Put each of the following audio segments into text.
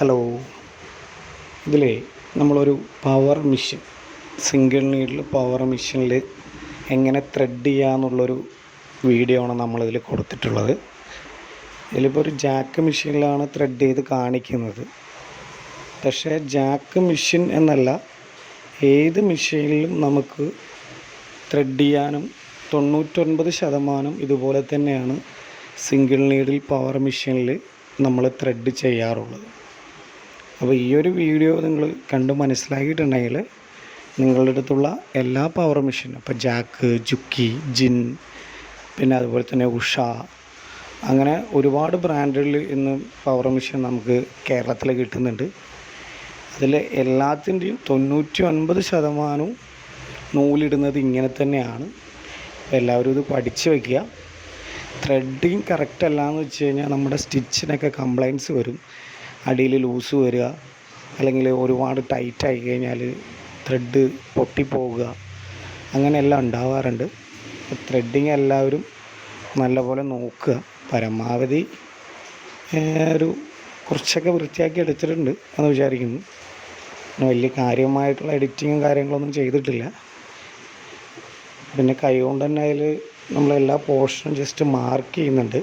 Hello, ഇതിലേ നമ്മളൊരു power machine, single needle power മെഷീനിൽ എങ്ങനെ ത്രെഡ് ചെയ്യാമെന്നുള്ളൊരു വീഡിയോ ആണ് നമ്മളിതിൽ കൊടുത്തിട്ടുള്ളത്. ഇതിലിപ്പോൾ ഒരു ജാക്ക് മെഷീനിലാണ് ത്രെഡ് ചെയ്ത് കാണിക്കുന്നത്. പക്ഷേ ജാക്ക് മെഷീൻ എന്നല്ല, ഏത് മെഷീനിലും നമുക്ക് ത്രെഡ് ചെയ്യാനും 99% ഇതുപോലെ തന്നെയാണ് സിംഗിൾ നീഡിൽ പവർ മെഷീനിൽ നമ്മൾ ത്രെഡ് ചെയ്യാറുള്ളത്. അപ്പോൾ ഈ ഒരു വീഡിയോ നിങ്ങൾ കണ്ട് മനസ്സിലാക്കിയിട്ടുണ്ടെങ്കിൽ നിങ്ങളുടെ അടുത്തുള്ള എല്ലാ പവർ മെഷീനും, ഇപ്പോൾ ജാക്ക്, ജുക്കി, ജിൻ, പിന്നെ അതുപോലെ തന്നെ ഉഷ, അങ്ങനെ ഒരുപാട് ബ്രാൻഡുകളിൽ ഇന്ന് പവർ മെഷീൻ നമുക്ക് കേരളത്തിൽ കിട്ടുന്നുണ്ട്. അതിൽ എല്ലാത്തിൻ്റെയും 99% നൂലിടുന്നത് ഇങ്ങനെ തന്നെയാണ്. എല്ലാവരും ഇത് പഠിച്ച് വയ്ക്കുക. ത്രെഡിങ് കറക്റ്റ് അല്ല എന്ന് വെച്ച് കഴിഞ്ഞാൽ നമ്മുടെ സ്റ്റിച്ചിനൊക്കെ കംപ്ലൈൻറ്റ്സ് വരും. അടിയിൽ ലൂസ് വരിക, അല്ലെങ്കിൽ ഒരുപാട് ടൈറ്റായി കഴിഞ്ഞാൽ ത്രെഡ് പൊട്ടിപ്പോവുക, അങ്ങനെയെല്ലാം ഉണ്ടാവാറുണ്ട്. ത്രെഡിങ് എല്ലാവരും നല്ലപോലെ നോക്കുക. പരമാവധി ഒരു കുറച്ചൊക്കെ വൃത്തിയാക്കി എടുത്തിട്ടുണ്ട് എന്ന് വിചാരിക്കുന്നു. വലിയ കാര്യമായിട്ടുള്ള എഡിറ്റിങ്ങും കാര്യങ്ങളൊന്നും ചെയ്തിട്ടില്ല. പിന്നെ കൈ കൊണ്ട് തന്നെ അതിൽ നമ്മളെല്ലാ പോർഷനും ജസ്റ്റ് മാർക്ക് ചെയ്യുന്നുണ്ട്.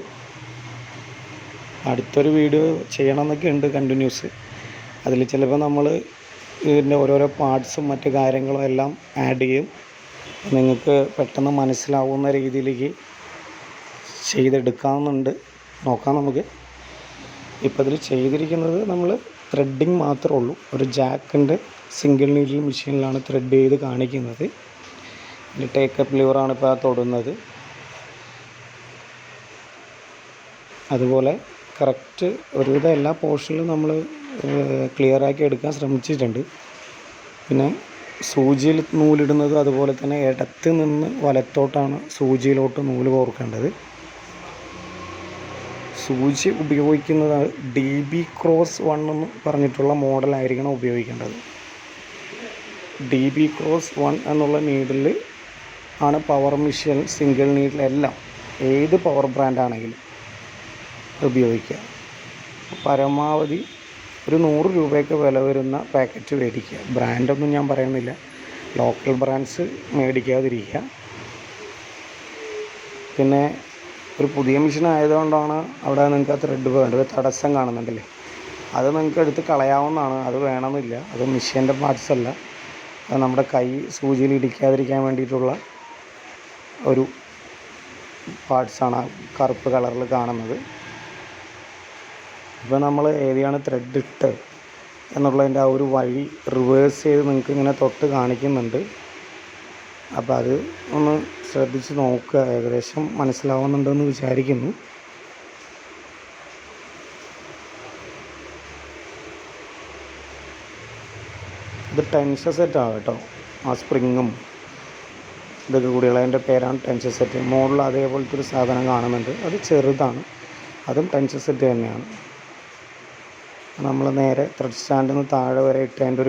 അടുത്തൊരു വീഡിയോ ചെയ്യണമെന്നൊക്കെ ഉണ്ട് കണ്ടിന്യൂസ്. അതിൽ ചിലപ്പോൾ നമ്മൾ ഇതിൻ്റെ ഓരോരോ പാർട്സും മറ്റ് കാര്യങ്ങളും എല്ലാം ആഡ് ചെയ്യും. നിങ്ങൾക്ക് പെട്ടെന്ന് മനസ്സിലാവുന്ന രീതിയിലേക്ക് ചെയ്തെടുക്കാവുന്നുണ്ട്. നോക്കാം നമുക്ക്. ഇപ്പോൾ ഇതിൽ ചെയ്തിരിക്കുന്നത് നമ്മൾ ത്രെഡിങ് മാത്രമേ ഉള്ളൂ. ഒരു ജാക്കിൻ്റെ സിംഗിൾ നീഡിൽ മെഷീനിലാണ് ത്രെഡ് ചെയ്ത് കാണിക്കുന്നത്. ഇതിൽ ടേക്കപ്പ് ലിവറാണ് ഇപ്പോൾ തൊടുന്നത്. അതുപോലെ കറക്റ്റ് ഒരുവിധം എല്ലാ പോർഷനിലും നമ്മൾ ക്ലിയറാക്കി എടുക്കാൻ ശ്രമിച്ചിട്ടുണ്ട്. പിന്നെ സൂചിയിൽ നൂലിടുന്നത് അതുപോലെ തന്നെ ഇടത്ത് നിന്ന് വലത്തോട്ടാണ് സൂചിയിലോട്ട് നൂല് കോർക്കേണ്ടത്. സൂചി ഉപയോഗിക്കുന്നത് DB Cross 1 എന്ന് പറഞ്ഞിട്ടുള്ള മോഡലായിരിക്കണം ഉപയോഗിക്കേണ്ടത്. DB Cross 1 എന്നുള്ള നീഡിൽ ആണ് പവർ മെഷീൻ സിംഗിൾ നീഡിലെല്ലാം ഏത് പവർ ബ്രാൻഡാണെങ്കിലും ഉപയോഗിക്കുക. പരമാവധി ഒരു 100 രൂപയൊക്കെ വില വരുന്ന പാക്കറ്റ് മേടിക്കുക. ബ്രാൻഡൊന്നും ഞാൻ പറയുന്നില്ല, ലോക്കൽ ബ്രാൻഡ്സ് മേടിക്കാതിരിക്കുക. പിന്നെ ഒരു പുതിയ മെഷീൻ ആയതുകൊണ്ടാണ് അവിടെ നിങ്ങൾക്ക് ആ ത്രെഡ് വേണ്ടത്. തടസ്സം കാണുന്നുണ്ടല്ലേ, അത് നിങ്ങൾക്ക് എടുത്ത് കളയാവുന്നതാണ്. അത് വേണമെന്നില്ല. അത് മെഷീൻ്റെ പാർട്സ് അല്ല, അത് നമ്മുടെ കൈ സൂചിയിൽ ഇടിക്കാതിരിക്കാൻ വേണ്ടിയിട്ടുള്ള ഒരു പാർട്സാണ് കറുപ്പ് കളറിൽ കാണുന്നത്. ഇപ്പോൾ നമ്മൾ ഏതിയാണ് ത്രെഡ് ഇട്ട് എന്നുള്ളതിൻ്റെ ആ ഒരു വഴി റിവേഴ്സ് ചെയ്ത് നിങ്ങൾക്ക് ഇങ്ങനെ തൊട്ട് കാണിക്കുന്നുണ്ട്. അപ്പോൾ അത് ഒന്ന് ശ്രദ്ധിച്ച് നോക്കുക. ഏകദേശം മനസ്സിലാവുന്നുണ്ടെന്ന് വിചാരിക്കുന്നു. ഇത് ടെൻഷൻ സെറ്റാണ് കേട്ടോ. ആ സ്പ്രിങ്ങും ഇതൊക്കെ കൂടിയുള്ള അതിൻ്റെ പേരാണ് ടെൻഷൻ സെറ്റ്. മുകളിൽ അതേപോലത്തെ ഒരു സാധനം കാണുന്നുണ്ട്, അത് ചെറുതാണ്, അതും ടെൻഷൻ സെറ്റ് തന്നെയാണ്. നമ്മൾ നേരെ ത്രെഡ് സ്റ്റാൻഡിൽ നിന്ന് താഴെ വരെ ഇട്ട് അതിൻ്റെ ഒരു